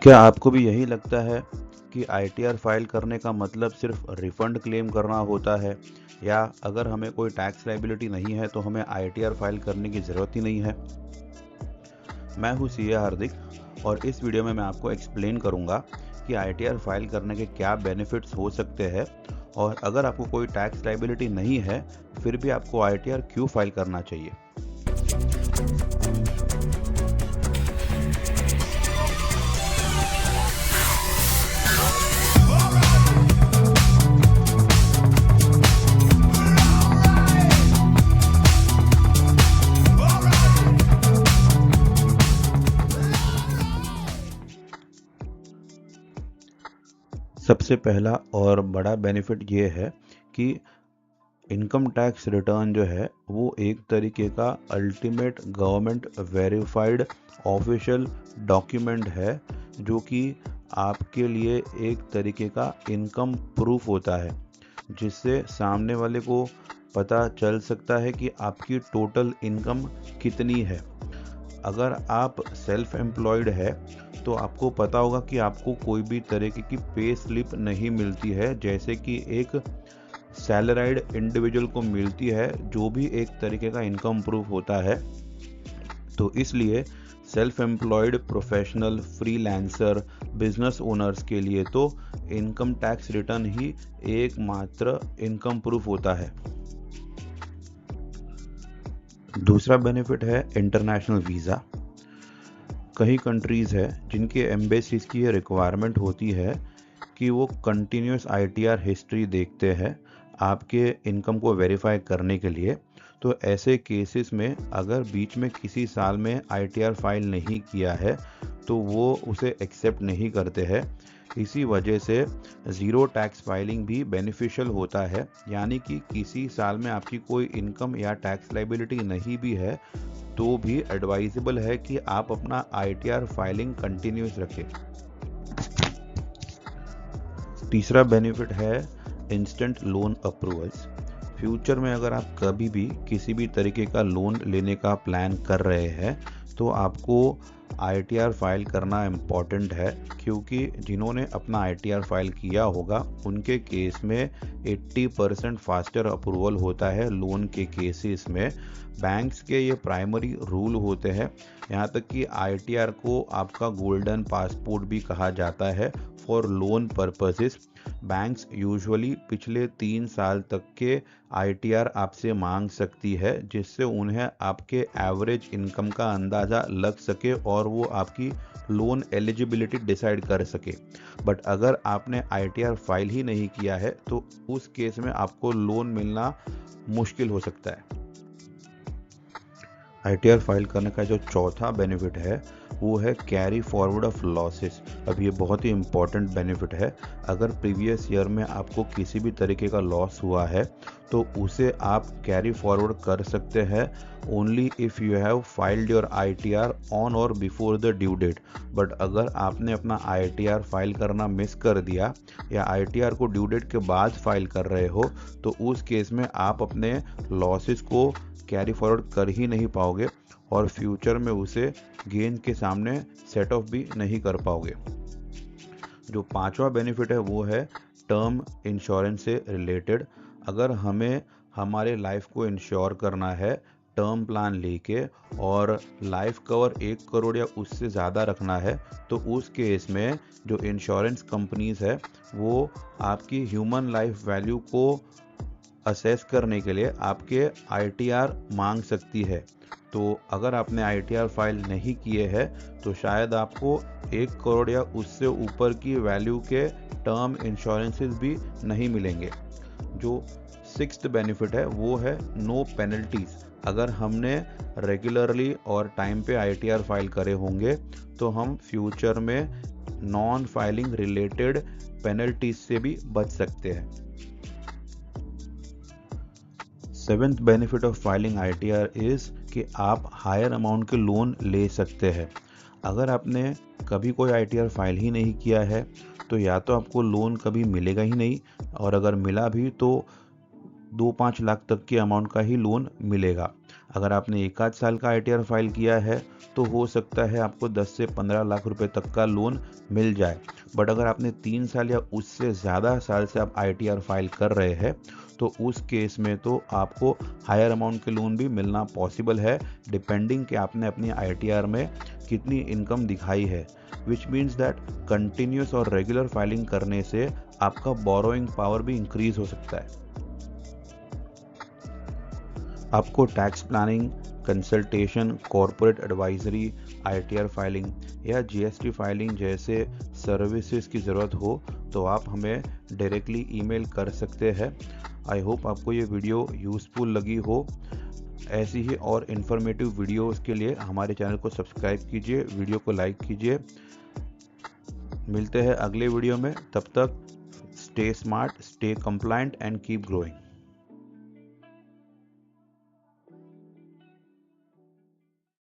क्या आपको भी यही लगता है कि आईटीआर फाइल करने का मतलब सिर्फ रिफंड क्लेम करना होता है, या अगर हमें कोई टैक्स लायबिलिटी नहीं है तो हमें आईटीआर फाइल करने की ज़रूरत ही नहीं है? मैं हूँ सीए हार्दिक, और इस वीडियो में मैं आपको एक्सप्लेन करूँगा कि आईटीआर फाइल करने के क्या बेनिफिट्स हो सकते हैं, और अगर आपको कोई टैक्स लायबिलिटी नहीं है फिर भी आपको आईटीआर क्यों फाइल करना चाहिए। सबसे पहला और बड़ा बेनिफिट ये है कि इनकम टैक्स रिटर्न जो है वो एक तरीके का ultimate government verified official document है, जो कि आपके लिए एक तरीके का इनकम प्रूफ होता है, जिससे सामने वाले को पता चल सकता है कि आपकी टोटल इनकम कितनी है। अगर आप सेल्फ एम्प्लॉयड है तो आपको पता होगा कि आपको कोई भी तरीके की पे स्लिप नहीं मिलती है, जैसे कि एक सैलराइड इंडिविजुअल को मिलती है, जो भी एक तरीके का इनकम प्रूफ होता है। तो इसलिए self employed professional, freelancer, business owners के लिए तो इनकम टैक्स रिटर्न ही एकमात्र इनकम प्रूफ होता है। दूसरा बेनिफिट है इंटरनेशनल वीज़ा। कई कंट्रीज़ है जिनके एम्बेसीज की ये रिक्वायरमेंट होती है कि वो कंटिन्यूस आईटीआर हिस्ट्री देखते हैं आपके इनकम को वेरीफाई करने के लिए। तो ऐसे केसेस में अगर बीच में किसी साल में आईटीआर फाइल नहीं किया है तो वो उसे एक्सेप्ट नहीं करते हैं। इसी वजह से ज़ीरो टैक्स फाइलिंग भी बेनिफिशियल होता है, यानी कि किसी साल में आपकी कोई इनकम या टैक्स लायबिलिटी नहीं भी है तो भी एडवाइजेबल है कि आप अपना आईटीआर फाइलिंग कंटिन्यूस रखें। तीसरा बेनिफिट है इंस्टेंट लोन अप्रूवल्स। फ्यूचर में अगर आप कभी भी किसी भी तरीके का लोन लेने का प्लान कर रहे हैं तो आपको आईटीआर फाइल करना इम्पॉर्टेंट है, क्योंकि जिन्होंने अपना आईटीआर फाइल किया होगा उनके केस में 80% फास्टर अप्रूवल होता है लोन के केसेस में। बैंक्स के ये प्राइमरी रूल होते हैं। यहाँ तक कि आईटीआर को आपका गोल्डन पासपोर्ट भी कहा जाता है for loan purposes. Banks usually पिछले 3 साल तक के आईटीआर आपसे मांग सकती है, जिससे उन्हें आपके एवरेज इनकम का अंदाज़ा लग सके और वो आपकी लोन एलिजिबिलिटी डिसाइड कर सके। बट अगर आपने आईटीआर फाइल ही नहीं किया है तो उस केस में आपको लोन मिलना मुश्किल हो सकता है। आईटीआर फाइल करने का जो चौथा बेनिफिट है वो है कैरी फॉरवर्ड ऑफ लॉसेस। अब ये बहुत ही इम्पॉर्टेंट बेनिफिट है। अगर प्रीवियस ईयर में आपको किसी भी तरीके का लॉस हुआ है तो उसे आप कैरी फॉरवर्ड कर सकते हैं only if you have filed your ITR on or before the due date. But अगर आपने अपना आईटीआर फाइल करना मिस कर दिया या आईटीआर को ड्यू डेट के बाद फाइल कर रहे हो तो उस केस में आप अपने लॉसेस को कैरी फॉरवर्ड कर ही नहीं पाओगे और फ्यूचर में उसे गेन के सामने सेट ऑफ भी नहीं कर पाओगे। जो पांचवा बेनिफिट है वो है टर्म इंश्योरेंस से रिलेटेड। अगर हमें हमारे लाइफ को इंश्योर करना है टर्म प्लान लेके और लाइफ कवर 1 करोड़ या उससे ज़्यादा रखना है तो उस केस में जो इंश्योरेंस कंपनीज है वो आपकी ह्यूमन लाइफ वैल्यू को असेस करने के लिए आपके आईटीआर मांग सकती है। तो अगर आपने आईटीआर फाइल नहीं किए हैं तो शायद आपको 1 करोड़ या उससे ऊपर की वैल्यू के टर्म इंश्योरेंसेस भी नहीं मिलेंगे। जो सिक्स्थ बेनिफिट है वो है नो पेनल्टीज। अगर हमने रेगुलरली और टाइम पे आईटीआर फाइल करे होंगे तो हम फ्यूचर में नॉन फाइलिंग रिलेटेड पेनल्टीज से भी बच सकते हैं। Seventh benefit of filing ITR is कि आप हायर अमाउंट के लोन ले सकते हैं। अगर आपने कभी कोई आईटीआर फाइल ही नहीं किया है तो या तो आपको लोन कभी मिलेगा ही नहीं, और अगर मिला भी तो 2-5 लाख तक के अमाउंट का ही लोन मिलेगा। अगर आपने 1 आध साल का ITR फाइल किया है तो हो सकता है आपको 10 से 15 लाख रुपए तक का लोन मिल जाए। बट अगर आपने 3 साल या उससे ज़्यादा साल से आप ITR फाइल कर रहे हैं तो उस केस में तो आपको हायर अमाउंट के लोन भी मिलना पॉसिबल है, डिपेंडिंग कि आपने अपनी ITR में कितनी इनकम दिखाई है। विच मीन्स दैट कंटिन्यूस और रेगुलर फाइलिंग करने से आपका बोरोइंग पावर भी इंक्रीज हो सकता है। आपको tax planning, consultation, corporate advisory, ITR filing या GST फाइलिंग जैसे सर्विसेज की ज़रूरत हो तो आप हमें डायरेक्टली ईमेल कर सकते हैं। आई होप आपको ये वीडियो यूज़फुल लगी हो। ऐसी ही और इन्फॉर्मेटिव वीडियोस के लिए हमारे चैनल को सब्सक्राइब कीजिए, वीडियो को लाइक कीजिए। मिलते हैं अगले वीडियो में, तब तक stay smart, stay compliant and keep growing.